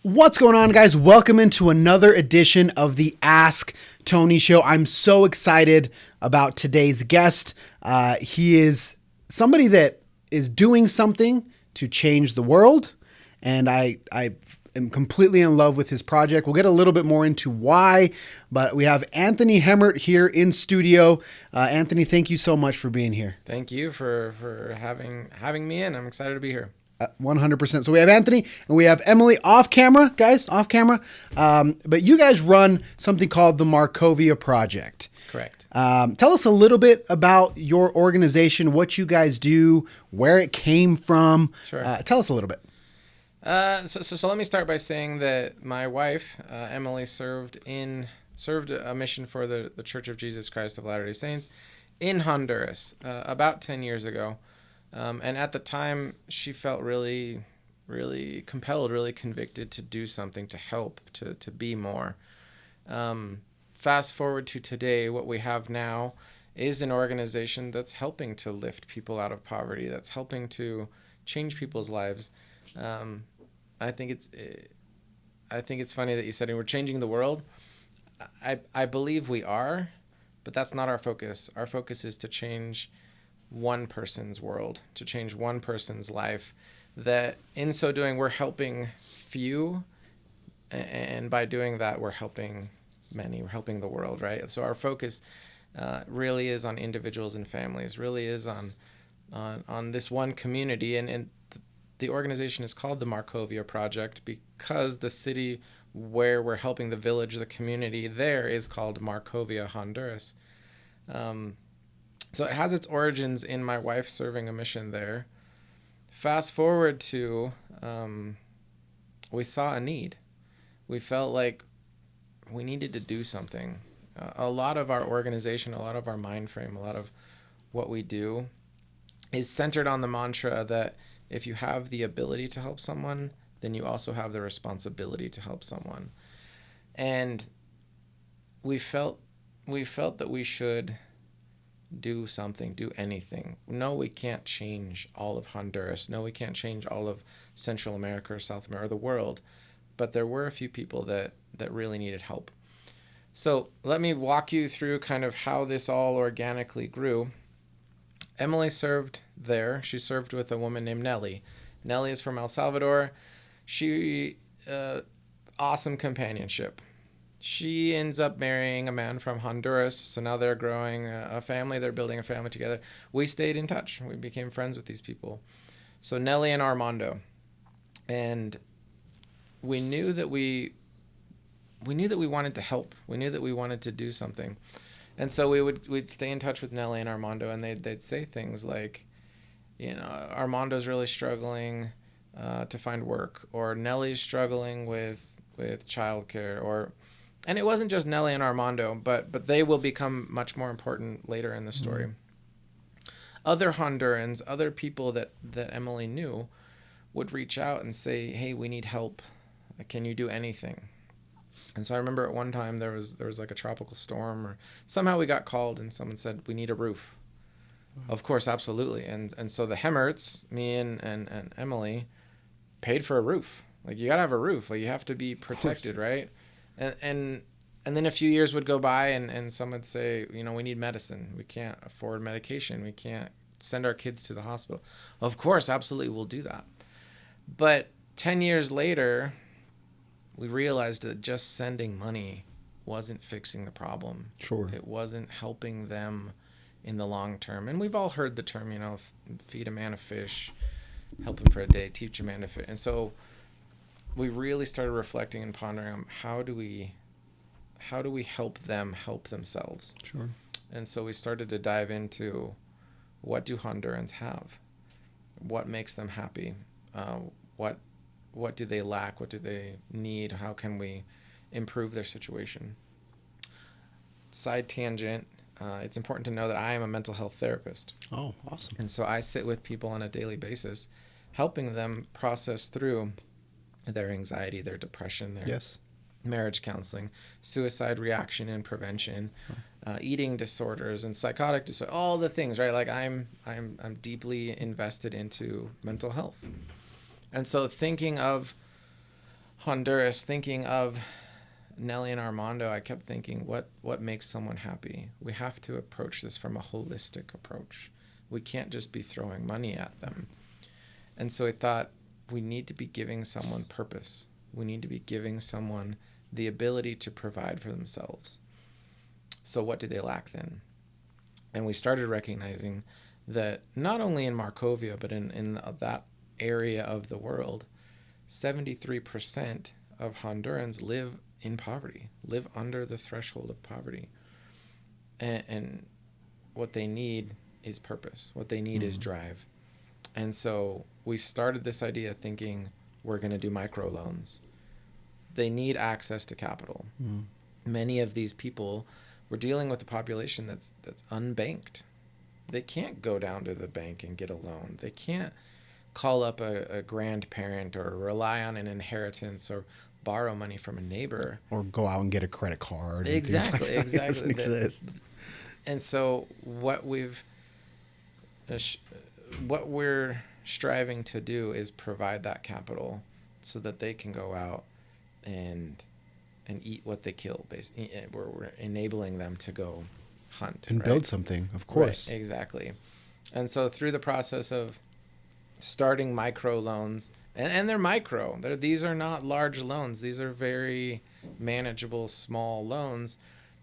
What's going on, guys? Welcome into another edition of the Ask Tony Show. I'm so excited about today's guest. He is somebody that is doing something to change the world, and I am completely in love with his project. We'll get a little bit more into why, but we have Anthony Hemmert here in studio. Anthony, thank you so much for being here. Thank you for having me in. I'm excited to be here. 100%. So we have Anthony and we have Emily off camera, guys, off camera. But you guys run something called the Marcovia Project. Correct. Tell us a little bit about your organization, what you guys do, where it came from. Sure. Tell us a little bit. So let me start by saying that my wife, Emily, served a mission for the Church of Jesus Christ of Latter-day Saints in Honduras about 10 years ago. And at the time, she felt really, really compelled, really convicted to do something, to help, to be more. Fast forward to today, what we have now is an organization that's helping to lift people out of poverty, that's helping to change people's lives. I think it's funny that you said we're changing the world. I believe we are, but that's not our focus. Our focus is to change one person's world, to change one person's life, that in so doing we're helping few, and by doing that we're helping many, we're helping the world, right? So our focus really is on individuals and families, really is on this one community, and the organization is called the Marcovia Project because the city where we're helping, the village, the community there, is called Marcovia, Honduras. So it has its origins in my wife serving a mission there. Fast forward to, we saw a need. We felt like we needed to do something. A lot of our organization, a lot of our mind frame, a lot of what we do is centered on the mantra that if you have the ability to help someone, then you also have the responsibility to help someone. And we felt that we should do something, do anything. No, we can't change all of Honduras. No, we can't change all of Central America or South America or the world. But there were a few people that really needed help. So let me walk you through kind of how this all organically grew. Emily served there. She served with a woman named Nellie. Nellie is from El Salvador. She, awesome companionship. She ends up marrying a man from Honduras, so now they're growing a family. They're building a family together. We stayed in touch. We became friends with these people. So Nellie and Armando, and we knew that we wanted to help. We knew that we wanted to do something, and so we'd stay in touch with Nellie and Armando, and they'd say things like, Armando's really struggling to find work, or Nellie's struggling with childcare, and it wasn't just Nellie and Armando, but they will become much more important later in the story. Mm-hmm. Other Hondurans, other people that Emily knew would reach out and say, hey, we need help. Can you do anything? And so I remember at one time there was like a tropical storm, or somehow we got called and someone said, we need a roof. Wow. Of course, absolutely. And so the Hemmerts, me and Emily, paid for a roof. Like, you got to have a roof. Like, you have to be protected, right? And then a few years would go by and some would say, we need medicine. We can't afford medication. We can't send our kids to the hospital. Of course, absolutely, we'll do that. But 10 years later, we realized that just sending money wasn't fixing the problem. Sure. It wasn't helping them in the long term. And we've all heard the term, feed a man a fish, help him for a day, teach a man to fish. And so we really started reflecting and pondering on how do we help them help themselves. Sure. And so we started to dive into, what do Hondurans have? What makes them happy? What do they lack? What do they need? How can we improve their situation? Side tangent, it's important to know that I am a mental health therapist. Oh, awesome. And so I sit with people on a daily basis, helping them process through their anxiety, their depression, their marriage counseling, suicide reaction and prevention, eating disorders and psychotic disorders, all the things, right? Like I'm deeply invested into mental health. And so thinking of Honduras, thinking of Nelly and Armando, I kept thinking, what makes someone happy? We have to approach this from a holistic approach. We can't just be throwing money at them. And so I thought, we need to be giving someone purpose. We need to be giving someone the ability to provide for themselves. So what do they lack then? And we started recognizing that not only in Marcovia, but in that area of the world, 73% of Hondurans live in poverty, live under the threshold of poverty. And what they need is purpose. What they need is drive. And so we started this idea thinking we're going to do microloans. They need access to capital. Many of these people, we're dealing with a population that's unbanked. They can't go down to the bank and get a loan. They can't call up a grandparent or rely on an inheritance or borrow money from a neighbor. Or go out and get a credit card. Exactly. It doesn't exist. And so what we're striving to do is provide that capital so that they can go out and eat what they kill. Basically, we're enabling them to go hunt and build something, of course. Right, exactly. And so through the process of starting micro loans, and they're micro. These are not large loans. These are very manageable, small loans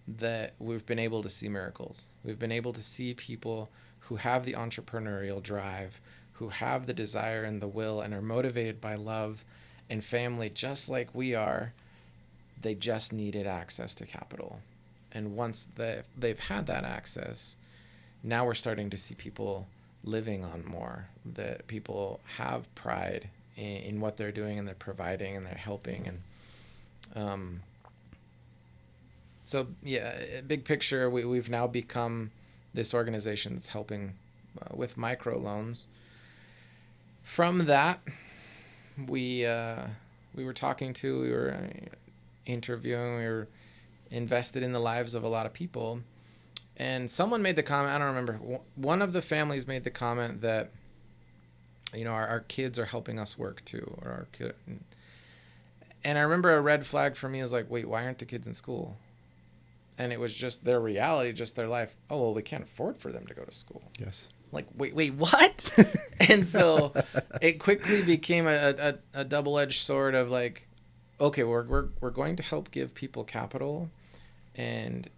that we've been able to see miracles. We've been able to see people who have the entrepreneurial drive, who have the desire and the will and are motivated by love and family just like we are. They just needed access to capital. And once they've had that access, now we're starting to see people living on more, that people have pride in what they're doing and they're providing and they're helping. And so, yeah, big picture, we've now become this organization that's helping with microloans. From that, we were talking to, we were interviewing, we were invested in the lives of a lot of people. And someone made the comment, I don't remember, one of the families made the comment that, you know, our kids are helping us work too, or our kid. And I remember a red flag for me was like, wait, why aren't the kids in school? And it was just their reality, just their life. Oh, well, we can't afford for them to go to school. Yes. Like, wait, what? And so it quickly became a double-edged sword of like, okay, we're going to help give people capital, and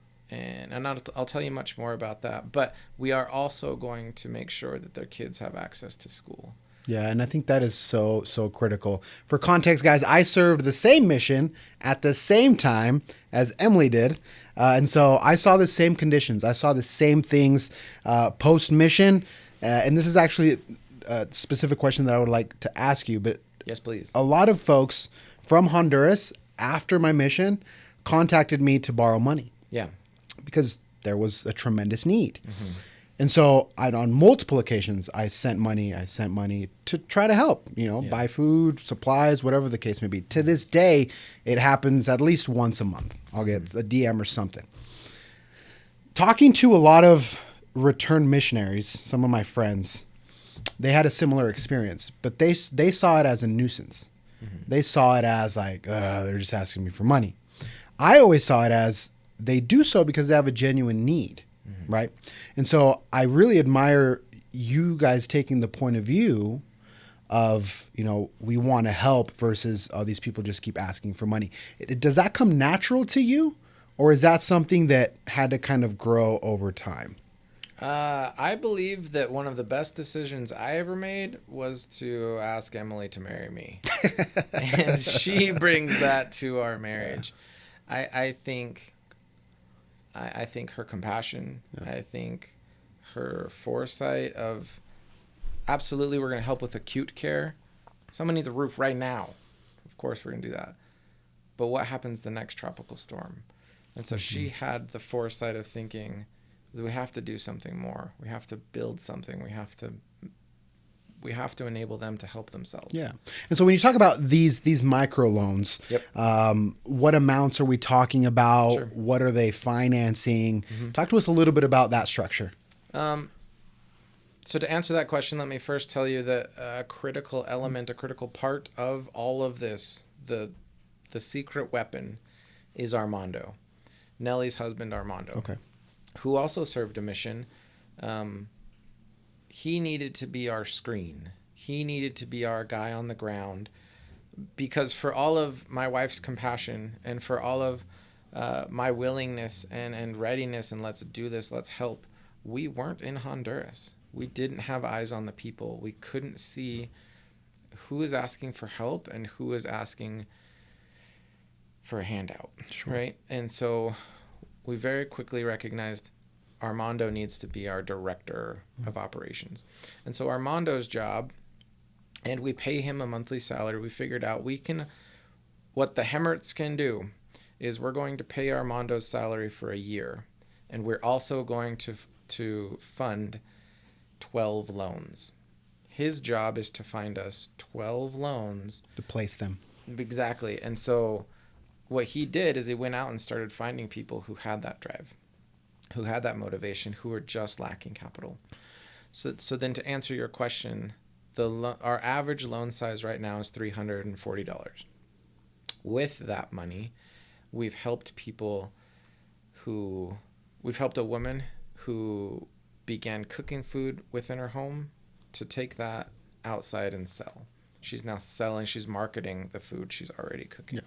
I'll tell you much more about that. But we are also going to make sure that their kids have access to school. Yeah, and I think that is so critical. For context, guys, I served the same mission at the same time as Emily did. And so I saw the same conditions. I saw the same things post-mission. And this is actually a specific question that I would like to ask you. But yes, please. A lot of folks from Honduras after my mission contacted me to borrow money. Yeah. Because there was a tremendous need. Mm-hmm. And so on multiple occasions, I sent money to try to help, buy food, supplies, whatever the case may be. To this day, it happens at least once a month. I'll get a DM or something. Talking to a lot of returned missionaries, some of my friends, they had a similar experience, but they saw it as a nuisance. Mm-hmm. They saw it as like, they're just asking me for money. I always saw it as they do so because they have a genuine need. Mm-hmm. Right. And so I really admire you guys taking the point of view of, we want to help versus these people just keep asking for money. Does that come natural to you, or is that something that had to kind of grow over time? I believe that one of the best decisions I ever made was to ask Emily to marry me. And she brings that to our marriage. Yeah. I think her compassion, I think her foresight of absolutely we're going to help with acute care. Someone needs a roof right now. Of course we're going to do that. But what happens the next tropical storm? And so she had the foresight of thinking that we have to do something more. We have to build something. We have to enable them to help themselves. Yeah. And so when you talk about these micro loans, yep. What amounts are we talking about? Sure. What are they financing? Mm-hmm. Talk to us a little bit about that structure. So to answer that question, let me first tell you that a critical element, a critical part of all of this, the the secret weapon is Armando, Nelly's husband, Armando. Okay. Who also served a mission. He needed to be our screen. He needed to be our guy on the ground, because for all of my wife's compassion and for all of my willingness and readiness and let's do this, let's help, we weren't in Honduras. We didn't have eyes on the people. We couldn't see who is asking for help and who is asking for a handout, Sure. right? And so we very quickly recognized Armando needs to be our director of operations. And so Armando's job, and we pay him a monthly salary. We figured out what the Hemmerts can do is we're going to pay Armando's salary for a year. And we're also going to fund 12 loans. His job is to find us 12 loans. To place them. Exactly. And so what he did is he went out and started finding people who had that drive, who had that motivation, who were just lacking capital. So then to answer your question, our average loan size right now is $340. With that money, we've helped we've helped a woman who began cooking food within her home to take that outside and sell. She's now selling, she's marketing the food she's already cooking. Yeah.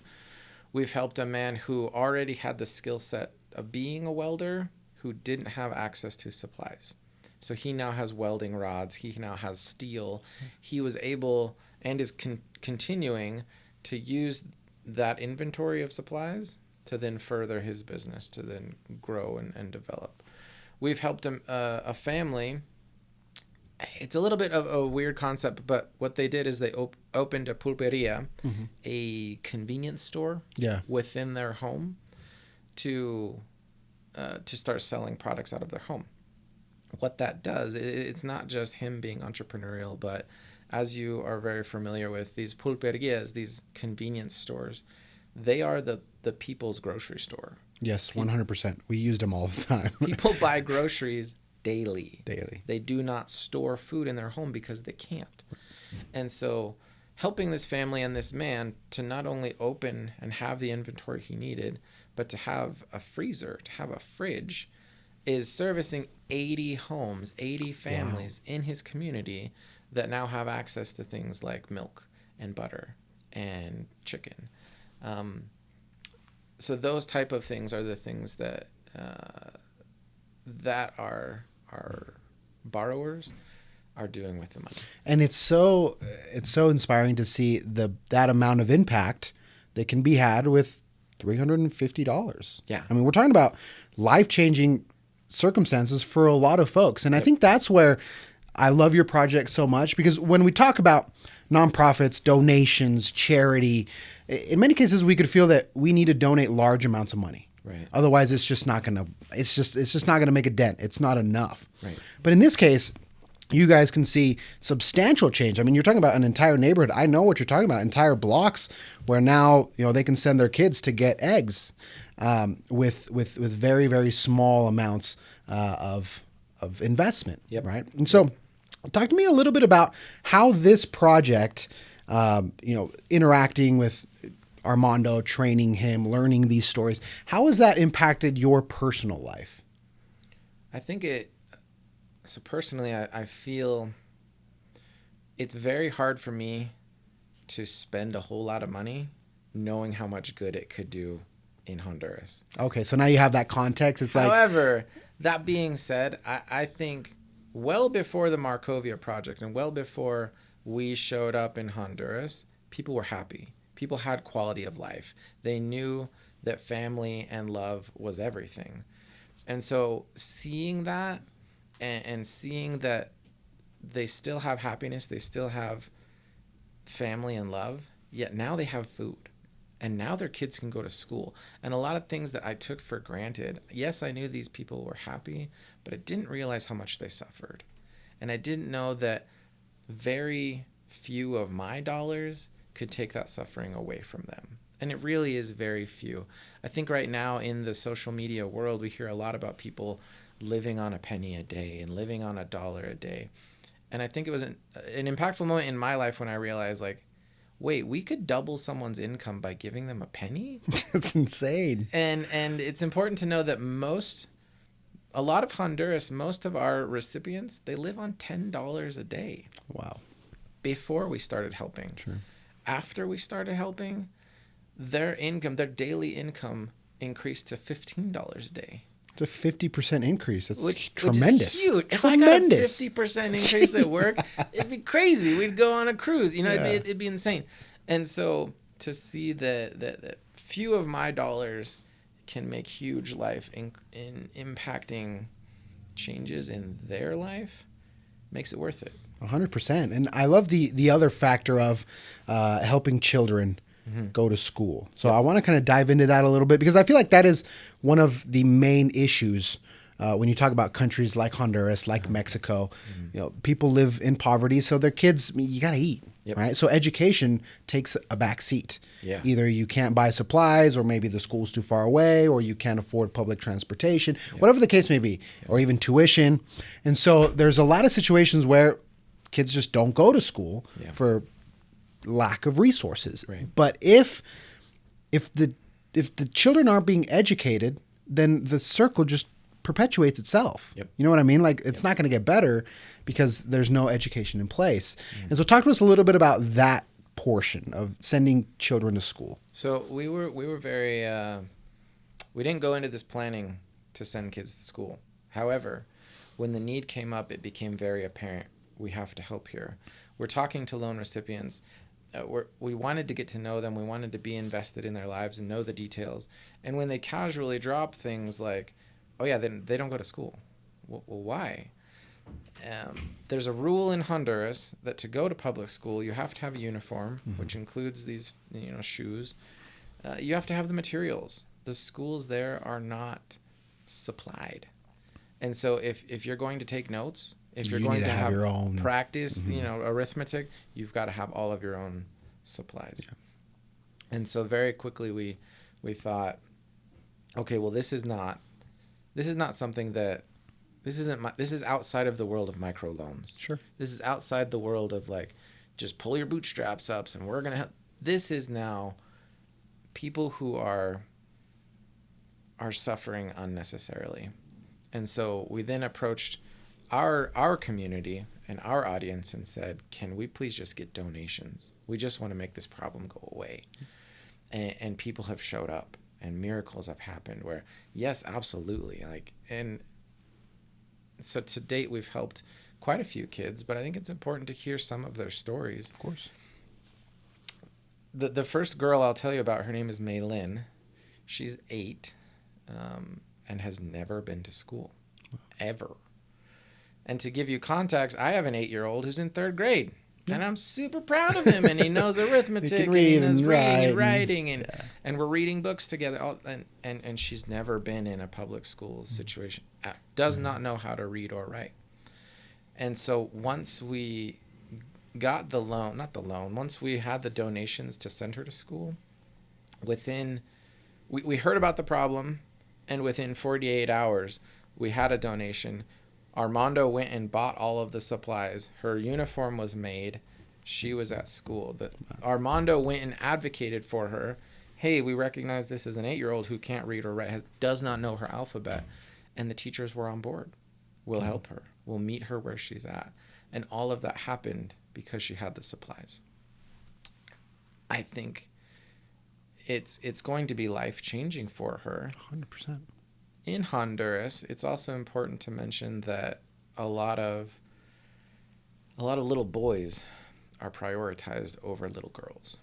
We've helped a man who already had the skill set of being a welder who didn't have access to supplies. So he now has welding rods. He now has steel. He was able and is continuing to use that inventory of supplies to then further his business, to then grow and develop. We've helped a family. It's a little bit of a weird concept, but what they did is they opened a pulperia, a convenience store within their home to start selling products out of their home. What that does, it's not just him being entrepreneurial, but as you are very familiar with, these pulperias, these convenience stores, they are the people's grocery store. Yes, 100%. We used them all the time. People buy groceries daily. Daily. They do not store food in their home because they can't. And so helping this family and this man to not only open and have the inventory he needed, but to have a freezer, to have a fridge, is servicing 80 homes, 80 families in his community that now have access to things like milk and butter and chicken. So those type of things are the things that our borrowers are doing with the money. And it's so inspiring to see that amount of impact that can be had with $350. Yeah. I mean, we're talking about life-changing circumstances for a lot of folks. And I think that's where I love your project so much, because when we talk about nonprofits, donations, charity, in many cases we could feel that we need to donate large amounts of money. Right. Otherwise it's just not going to make a dent. It's not enough. Right. But in this case, you guys can see substantial change. I mean, you're talking about an entire neighborhood. I know what you're talking about. Entire blocks where now, they can send their kids to get eggs with very, very small amounts of investment. Yep. Right. And so talk to me a little bit about how this project, interacting with Armando, training him, learning these stories, how has that impacted your personal life? I think so personally, I feel it's very hard for me to spend a whole lot of money knowing how much good it could do in Honduras. Okay, so now you have that context. It's However, that being said, I think well before the Marcovia Project and well before we showed up in Honduras, people were happy. People had quality of life. They knew that family and love was everything. And so seeing that and seeing that they still have happiness, they still have family and love, yet now they have food. And now their kids can go to school. And a lot of things that I took for granted, yes, I knew these people were happy, but I didn't realize how much they suffered. And I didn't know that very few of my dollars could take that suffering away from them. And it really is very few. I think right now in the social media world, we hear a lot about people living on a penny a day and living on $1 a day. And I think it was an impactful moment in my life when I realized, wait, we could double someone's income by giving them a penny? That's insane. And it's important to know that a lot of Honduras, most of our recipients, they live on $10 a day. Wow. Before we started helping. Sure. After we started helping, their daily income increased to $15 a day. It's a 50% increase. That's Which tremendous. is huge. Tremendous. If I got a 50% increase at work, it'd be crazy. We'd go on a cruise. Yeah. It'd be insane. And so to see that few of my dollars can make huge life in impacting changes in their life makes it worth it. 100%. And I love the other factor of helping children go to school. So I want to kind of dive into that a little bit, because I feel like that is one of the main issues when you talk about countries like Honduras, like Mexico. People live in poverty, so their kids, you got to eat, right? So education takes a back seat. Yeah. Either you can't buy supplies, or maybe the school's too far away, or you can't afford public transportation, whatever the case may be, or even tuition. And so there's a lot of situations where kids just don't go to school for lack of resources. Right. But if the children aren't being educated, then the circle just perpetuates itself. Yep. You know what I mean? Like, it's not going to get better because there's no education in place. And so talk to us a little bit about that portion of sending children to school. So we were very we didn't go into this planning to send kids to school. However, when the need came up, it became very apparent we have to help here. We're talking to loan recipients. We wanted to get to know them. We wanted to be invested in their lives and know the details. And when they casually drop things like, oh yeah, then they don't go to school. Well, why? There's a rule in Honduras that to go to public school, you have to have a uniform, which includes these, shoes. You have to have the materials. The schools there are not supplied. And so if you're going to take notes, if you're going to have your own practice, arithmetic, you've got to have all of your own supplies. Yeah. And so very quickly we thought, okay, well, this is not something that this is outside of the world of microloans. Sure. This is outside the world of like just pull your bootstraps up and we're going to help. This is now people who are suffering unnecessarily. And so we then approached our community and our audience and said, can we please just get donations? We just want to make this problem go away. And people have showed up and miracles have happened where, yes, absolutely. And so to date, we've helped quite a few kids, but I think it's important to hear some of their stories. Of course. The first girl I'll tell you about, her name is Mei Lin. She's 8 and has never been to school, ever. And to give you context, I have an 8-year-old who's in 3rd grade, and I'm super proud of him. And he knows arithmetic, he can read, and he knows reading and writing, yeah. and we're reading books together. And she's never been in a public school situation, does not know how to read or write. And so once we got once we had the donations to send her to school, we heard about the problem, and within 48 hours, we had a donation. Armando went and bought all of the supplies. Her uniform was made. She was at school. Armando went and advocated for her. Hey, we recognize this is an 8-year-old who can't read or write, does not know her alphabet. And the teachers were on board. We'll help her. We'll meet her where she's at. And all of that happened because she had the supplies. I think it's going to be life-changing for her. 100%. In Honduras, it's also important to mention that a lot of little boys are prioritized over little girls.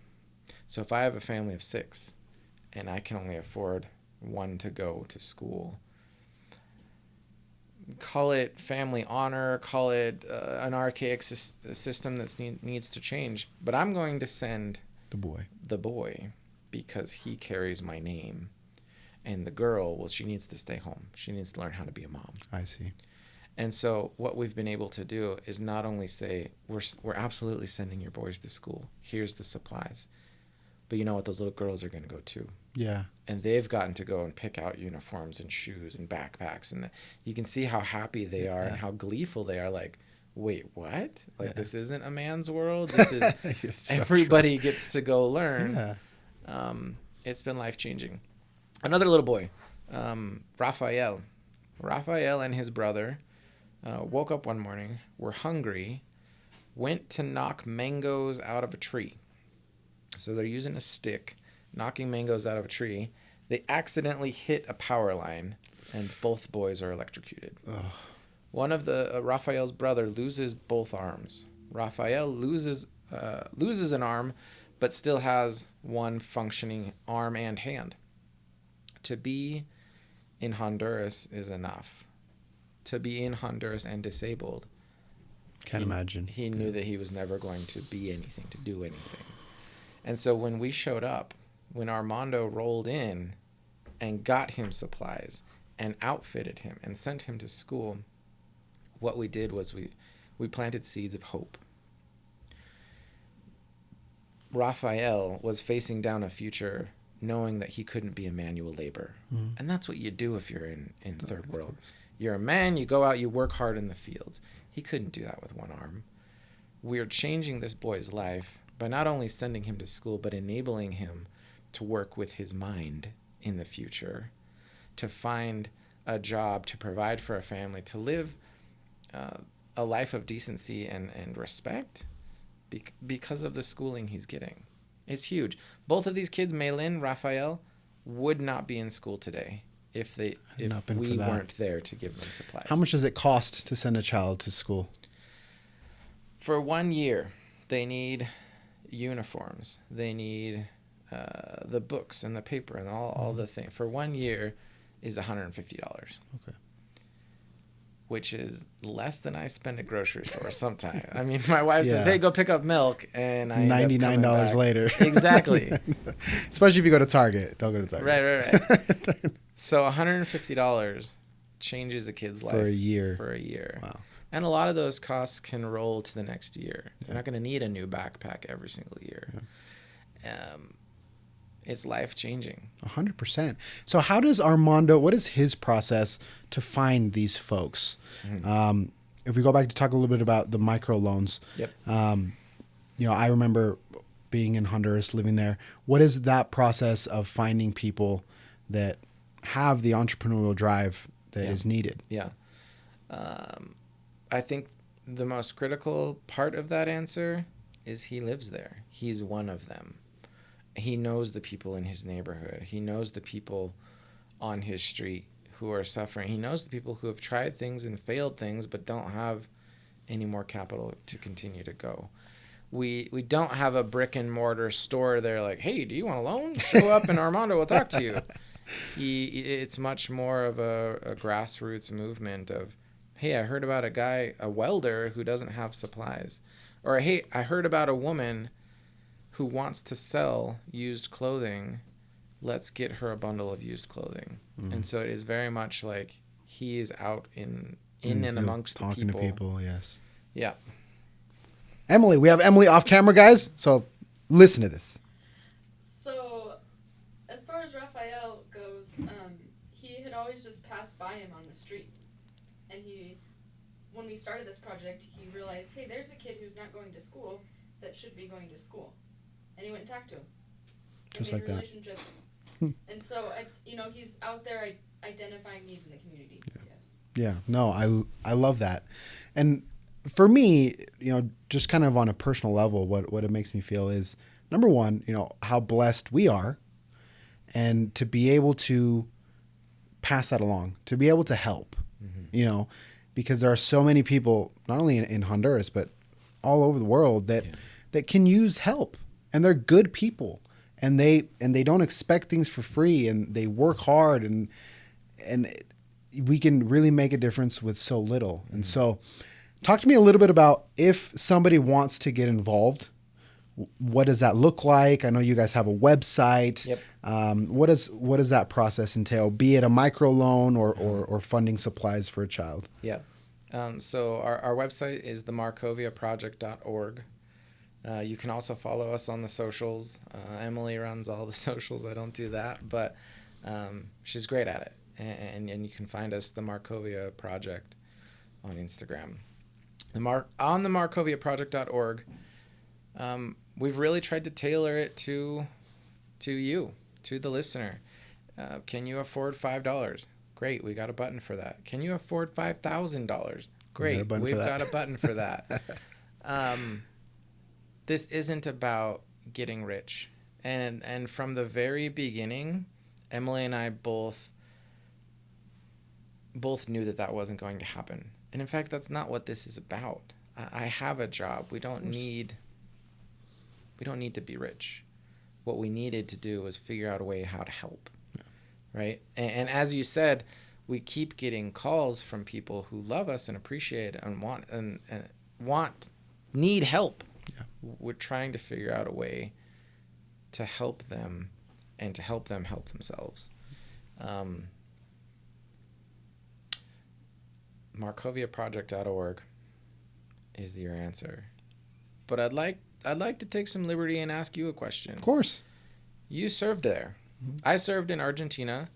So if I have a family of 6 and I can only afford one to go to school, call it family honor, call it an archaic system that needs to change, but I'm going to send the boy because he carries my name. And the girl, well, she needs to stay home. She needs to learn how to be a mom. I see. And so what we've been able to do is not only say, we're absolutely sending your boys to school. Here's the supplies. But you know what? Those little girls are going to go too. Yeah. And they've gotten to go and pick out uniforms and shoes and backpacks. And you can see how happy they are and how gleeful they are. Like, wait, what? Like, this isn't a man's world. This is So everybody gets to go learn. Yeah. It's been life-changing. Another little boy, Raphael and his brother woke up one morning, were hungry, went to knock mangoes out of a tree. So they're using a stick, knocking mangoes out of a tree. They accidentally hit a power line, and both boys are electrocuted. Ugh. One of the Raphael's brother loses both arms. Raphael loses an arm, but still has one functioning arm and hand. To be in Honduras is enough. To be in Honduras and disabled. Can't imagine. He knew that he was never going to be anything, to do anything. And so when we showed up, when Armando rolled in and got him supplies and outfitted him and sent him to school, what we did was we planted seeds of hope. Raphael was facing down a future knowing that he couldn't be a manual labor. Mm. And that's what you do if you're in third world. You're a man, you go out, you work hard in the fields. He couldn't do that with one arm. We're changing this boy's life by not only sending him to school, but enabling him to work with his mind in the future, to find a job, to provide for a family, to live a life of decency and respect because of the schooling he's getting. It's huge. Both of these kids, Maylin, Raphael, would not be in school today if we weren't there to give them supplies. How much does it cost to send a child to school? For 1 year, they need uniforms. They need the books and the paper and all the things. For 1 year is $150. Okay. Which is less than I spend at grocery store sometimes. I mean, my wife says, hey, go pick up milk, and I end up $99 later. Exactly. Especially if you go to Target. Don't go to Target. Right. So $150 changes a kid's life. For a year. Wow. And a lot of those costs can roll to the next year. They're not going to need a new backpack every single year. Yeah. It's life-changing. 100%. So how does Armando, what is his process to find these folks? Mm-hmm. If we go back to talk a little bit about the microloans, yep. I remember being in Honduras, living there. What is that process of finding people that have the entrepreneurial drive that is needed? Yeah. I think the most critical part of that answer is he lives there. He's one of them. He knows the people in his neighborhood. He knows the people on his street who are suffering. He knows the people who have tried things and failed things but don't have any more capital to continue to go. We don't have a brick and mortar store there like, hey, do you want a loan? Show up and Armando will talk to you. It's much more of a grassroots movement of, hey, I heard about a welder who doesn't have supplies. Or, hey, I heard about a woman who wants to sell used clothing. Let's get her a bundle of used clothing. Mm. And so it is very much like he is out in and amongst the people. Talking to people, yes. Yeah. Emily, we have Emily off camera, guys. So listen to this. So as far as Raphael goes, he had always just passed by him on the street. And when we started this project, he realized, hey, there's a kid who's not going to school that should be going to school. And he went and talked to him. Just like that. Relationship. And so it's, he's out there identifying needs in the community. Yeah. Yes. Yeah. No, I love that. And for me, just kind of on a personal level, what it makes me feel is, number one, how blessed we are, and to be able to pass that along, to be able to help, because there are so many people, not only in Honduras, but all over the world that can use help. And they're good people, and they don't expect things for free, and they work hard, and we can really make a difference with so little. Mm-hmm. And so talk to me a little bit about if somebody wants to get involved, what does that look like? I know you guys have a website. Yep. What does that process entail, be it a microloan or funding supplies for a child? Yeah. So our website is themarcoviaproject.org. You can also follow us on the socials. Emily runs all the socials. I don't do that, but she's great at it. And you can find us, the Marcovia Project, on Instagram. On the marcoviaproject.org, we've really tried to tailor it to you, to the listener. Can you afford $5? Great, we got a button for that. Can you afford $5,000? Great, we've got a button for that. This isn't about getting rich. And from the very beginning, Emily and I both knew that wasn't going to happen. And in fact, that's not what this is about. I have a job. We don't need to be rich. What we needed to do was figure out a way how to help. Yeah. Right? And as you said, we keep getting calls from people who love us and appreciate and need help. Yeah. We're trying to figure out a way to help them and to help them help themselves. MarcoviaProject.org is your answer. But I'd like to take some liberty and ask you a question. Of course. You served there. Mm-hmm. I served in Argentina.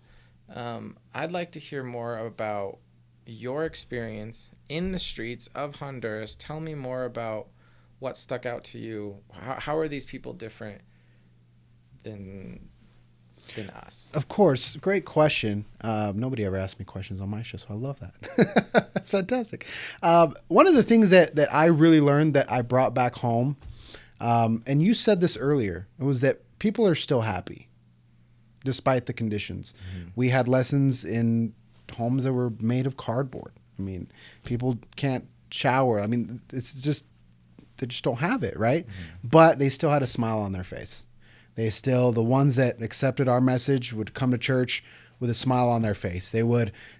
I'd like to hear more about your experience in the streets of Honduras. Tell me more about what stuck out to you. How are these people different than us? Of course. Great question. Nobody ever asked me questions on my show, so I love that. That's fantastic. One of the things that I really learned that I brought back home, and you said this earlier, it was that people are still happy despite the conditions. Mm-hmm. We had lessons in homes that were made of cardboard. I mean, people can't shower. I mean, it's just, they just don't have it, right? Mm-hmm. But they still had a smile on their face. The ones that accepted our message would come to church with a smile on their face. They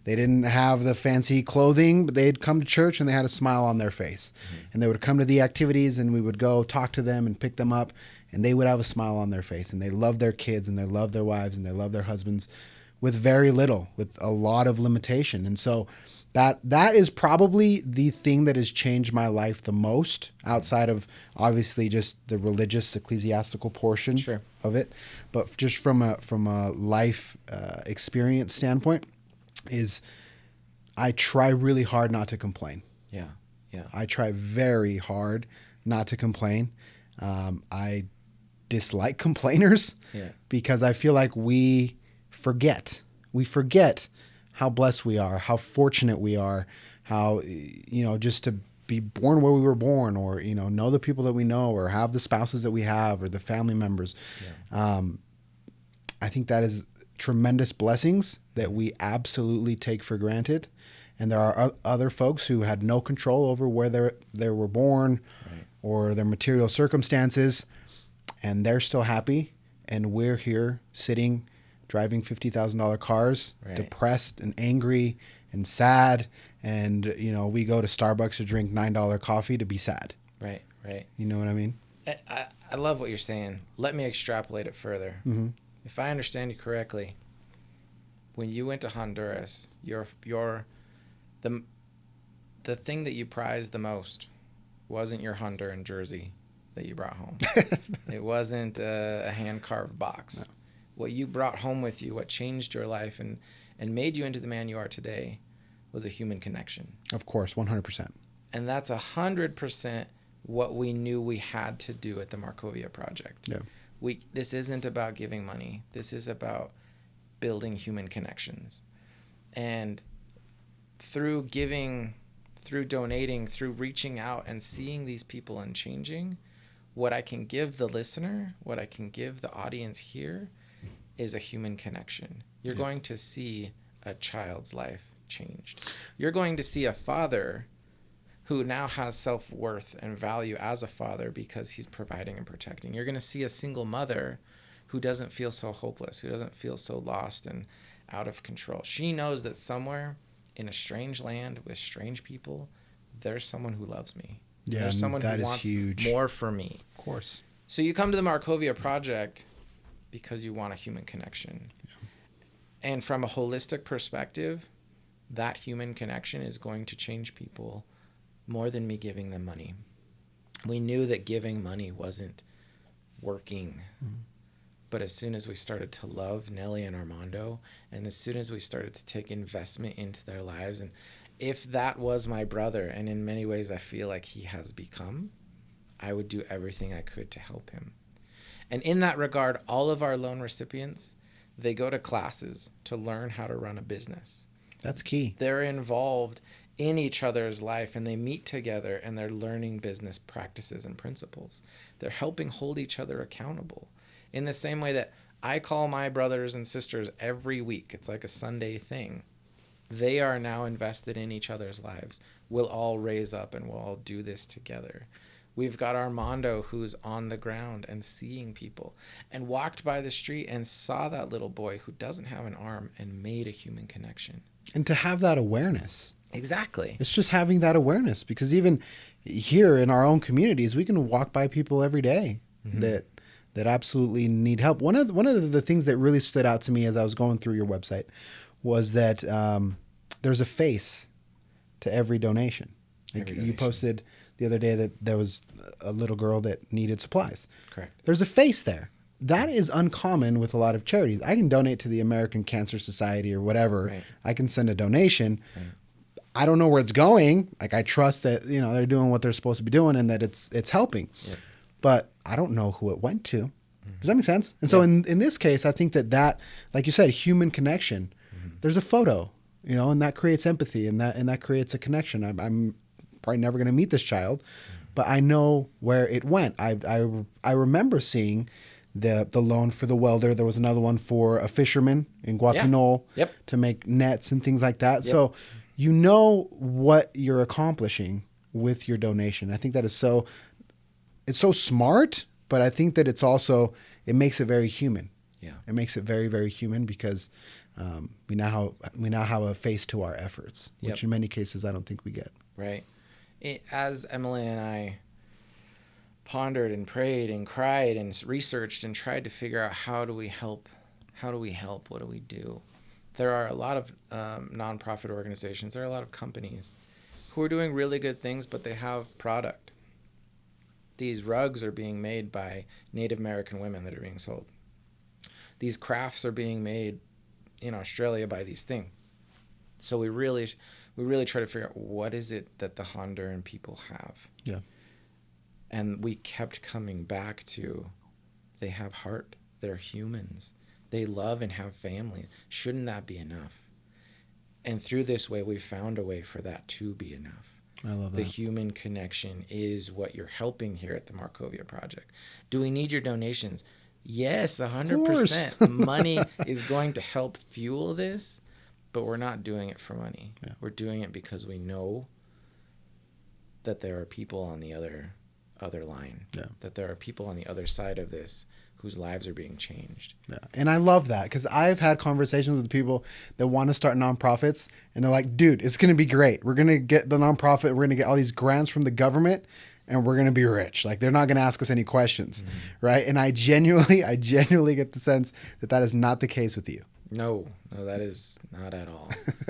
didn't have the fancy clothing, but they'd come to church and they had a smile on their face. Mm-hmm. And they would come to the activities and we would go talk to them and pick them up and they would have a smile on their face. And they loved their kids and they loved their wives and they loved their husbands with very little, with a lot of limitation. And so that is probably the thing that has changed my life the most, outside of obviously just the religious ecclesiastical portion Sure. of it, but just from a life experience standpoint, is I try really hard not to complain. Yeah. I try very hard not to complain. I dislike complainers because I feel like we forget how blessed we are, how fortunate we are, how, just to be born where we were born, or, know the people that we know, or have the spouses that we have, or the family members. Yeah. I think that is tremendous blessings that we absolutely take for granted. And there are other folks who had no control over where they were born, right, or their material circumstances, and they're still happy. And we're here sitting, driving $50,000 cars, right, depressed and angry and sad. And, we go to Starbucks to drink $9 coffee to be sad. Right. You know what I mean? I love what you're saying. Let me extrapolate it further. Mm-hmm. If I understand you correctly, when you went to Honduras, the thing that you prized the most wasn't your Honduran jersey that you brought home. It wasn't a hand-carved box. No. What you brought home with you, what changed your life and made you into the man you are today, was a human connection. Of course, 100%. And that's 100% what we knew we had to do at the Marcovia Project. Yeah. This isn't about giving money. This is about building human connections. And through giving, through donating, through reaching out and seeing these people and changing, what I can give the listener, what I can give the audience here, is a human connection. You're going to see a child's life changed. You're going to see a father who now has self-worth and value as a father because he's providing and protecting. You're going to see a single mother who doesn't feel so hopeless, who doesn't feel so lost and out of control. She knows that somewhere in a strange land with strange people, there's someone who loves me. Yeah, there's someone who wants huge. More for me. Of course. So you come to the Marcovia Project because you want a human connection. Yeah. And from a holistic perspective, that human connection is going to change people more than me giving them money. We knew that giving money wasn't working. Mm-hmm. But as soon as we started to love Nellie and Armando, and as soon as we started to take investment into their lives if that was my brother, and in many ways I feel like he has become, I would do everything I could to help him. And in that regard, all of our loan recipients, they go to classes to learn how to run a business. That's key. They're involved in each other's life, and they meet together, and they're learning business practices and principles. They're helping hold each other accountable in the same way that I call my brothers and sisters every week. It's like a Sunday thing. They are now invested in each other's lives. We'll all raise up and we'll all do this together. We've got Armando, who's on the ground and seeing people, and walked by the street and saw that little boy who doesn't have an arm and made a human connection. And to have that awareness. Exactly. It's just having that awareness, because even here in our own communities, we can walk by people every day that absolutely need help. One of the things that really stood out to me as I was going through your website was that there's a face to every donation. Like you posted the other day that there was a little girl that needed supplies. Correct. There's a face there. That is uncommon with a lot of charities. I can donate to the American Cancer Society or whatever. Right. I can send a donation. Right. I don't know where it's going. Like, I trust that, they're doing what they're supposed to be doing and that it's helping. Yep. But I don't know who it went to. Does that make sense? And so in this case, I think that, like you said, human connection, there's a photo, and that creates empathy, and that creates a connection. I'm probably never going to meet this child, but I know where it went. I remember seeing the loan for the welder. There was another one for a fisherman in Guaquinol to make nets and things like that. Yep. So you know what you're accomplishing with your donation. I think that is it's so smart, but I think that it makes it very human. Yeah. It makes it very, very human, because we now have a face to our efforts, which in many cases I don't think we get. Right. As Emily and I pondered and prayed and cried and researched and tried to figure out how do we help, what do we do? There are a lot of nonprofit organizations. There are a lot of companies who are doing really good things, but they have product. These rugs are being made by Native American women that are being sold. These crafts are being made in Australia by these things. So we really try to figure out what is it that the Honduran people have. Yeah. And we kept coming back to, they have heart. They're humans. They love and have family. Shouldn't that be enough? And through this way, we found a way for that to be enough. I love that. The human connection is what you're helping here at the Marcovia Project. Do we need your donations? Yes, 100%. Money is going to help fuel this, but we're not doing it for money. Yeah. We're doing it because we know that there are people on the other line, that there are people on the other side of this whose lives are being changed. Yeah. And I love that, because I've had conversations with people that want to start nonprofits, and they're like, dude, it's going to be great. We're going to get the nonprofit. We're going to get all these grants from the government, and we're going to be rich. Like, they're not going to ask us any questions. Right. And I genuinely get the sense that is not the case with you. No, that is not at all.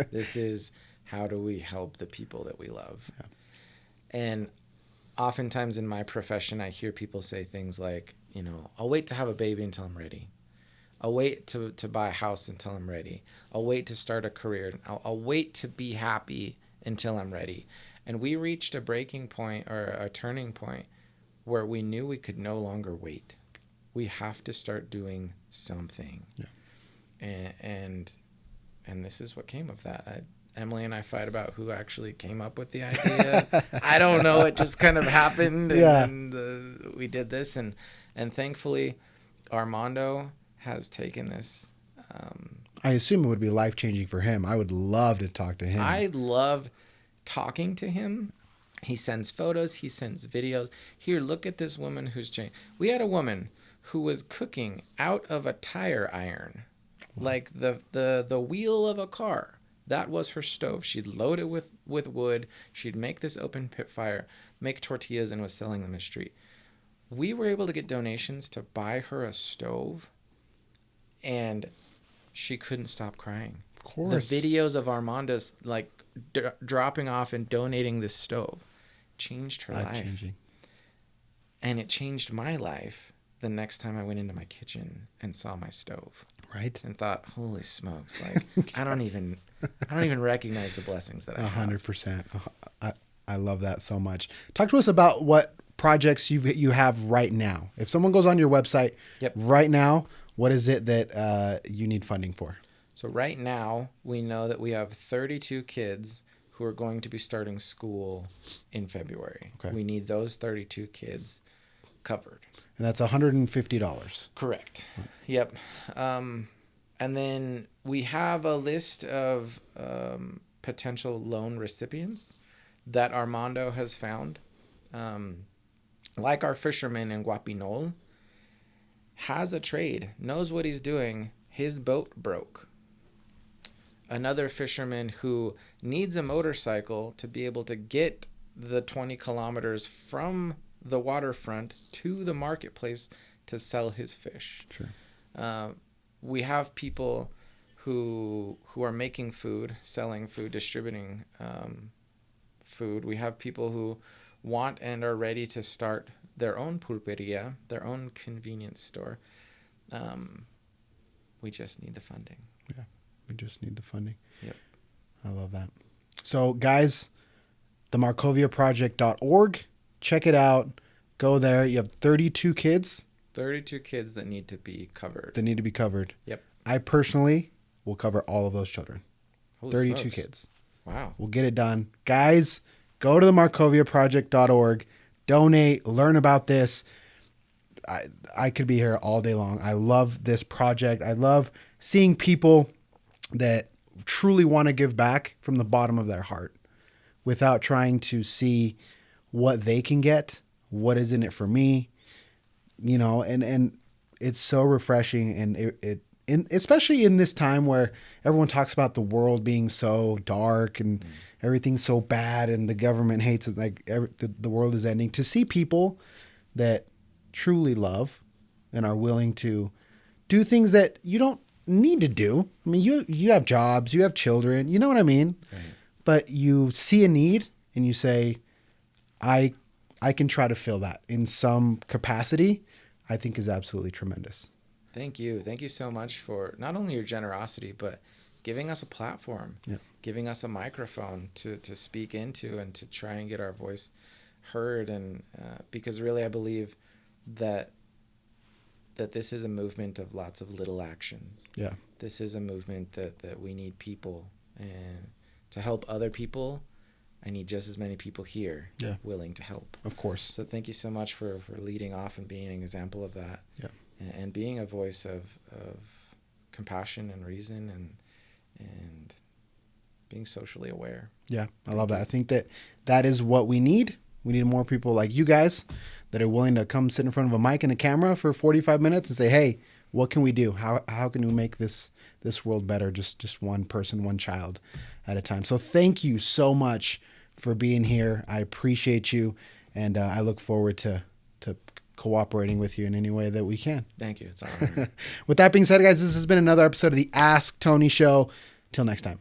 This is, how do we help the people that we love? Yeah. And oftentimes in my profession, I hear people say things like, I'll wait to have a baby until I'm ready. I'll wait to buy a house until I'm ready. I'll wait to start a career. I'll wait to be happy until I'm ready. And we reached a breaking point, or a turning point, where we knew we could no longer wait. We have to start doing something. Yeah. And this is what came of that. Emily and I fight about who actually came up with the idea. I don't know. It just kind of happened, and we did this, and thankfully, Armando has taken this. I assume it would be life-changing for him. I would love to talk to him. I love talking to him. He sends photos. He sends videos. Here, look at this woman who's changed. We had a woman who was cooking out of a tire iron, like the wheel of a car. That was her stove. She'd load it with wood. She'd make this open pit fire, make tortillas, and was selling them in the street. We were able to get donations to buy her a stove, and she couldn't stop crying. Of course. The videos of Armando's dropping off and donating this stove changed her life. Life-changing. And it changed my life the next time I went into my kitchen and saw my stove. Right. and thought, holy smokes, like I don't even recognize the blessings that I have. 100%. I love that so much. Talk to us about what projects you have right now. If someone goes on your website right now, what is it that you need funding for? So right now, we know that we have 32 kids who are going to be starting school in February. Okay. We need those 32 kids covered. And that's $150. Correct. Yep. And then we have a list of potential loan recipients that Armando has found. Like our fisherman in Guapinol, has a trade, knows what he's doing. His boat broke. Another fisherman who needs a motorcycle to be able to get the 20 kilometers from the waterfront to the marketplace to sell his fish. Sure. We have people who are making food, selling food, distributing food. We have people who want and are ready to start their own pulperia, their own convenience store. We just need the funding. Yeah, we just need the funding. Yep. I love that. So, guys, the MarcoviaProject.org. Check it out. Go there. You have 32 kids. 32 kids that need to be covered. That need to be covered. Yep. I personally will cover all of those children. Holy 32 smokes. kids. Wow. We'll get it done. Guys, go to the MarcoviaProject.org. Donate. Learn about this. I could be here all day long. I love this project. I love seeing people that truly want to give back from the bottom of their heart without trying to see what they can get, what is in it for me, you know, and it's so refreshing. And especially in this time where everyone talks about the world being so dark and everything's so bad and the government hates it, like the world is ending, to see people that truly love and are willing to do things that you don't need to do. I mean, you have jobs, you have children, you know what I mean? Right. But you see a need and you say, I can try to fill that in some capacity, I think is absolutely tremendous. Thank you. Thank you so much for not only your generosity, but giving us a platform, giving us a microphone to speak into and to try and get our voice heard. And because really I believe that this is a movement of lots of little actions. Yeah. This is a movement that we need people, and to help other people, I need just as many people here willing to help. Of course. So thank you so much for leading off and being an example of that. Yeah. And being a voice of compassion and reason and being socially aware. Yeah, I love that. I think that is what we need. We need more people like you guys that are willing to come sit in front of a mic and a camera for 45 minutes and say, hey, what can we do? How can we make this world better? Just one person, one child at a time. So thank you so much for being here. I appreciate you. And I look forward to cooperating with you in any way that we can. Thank you. It's an honor. With that being said, guys, this has been another episode of the Ask Tony Show. Till next time.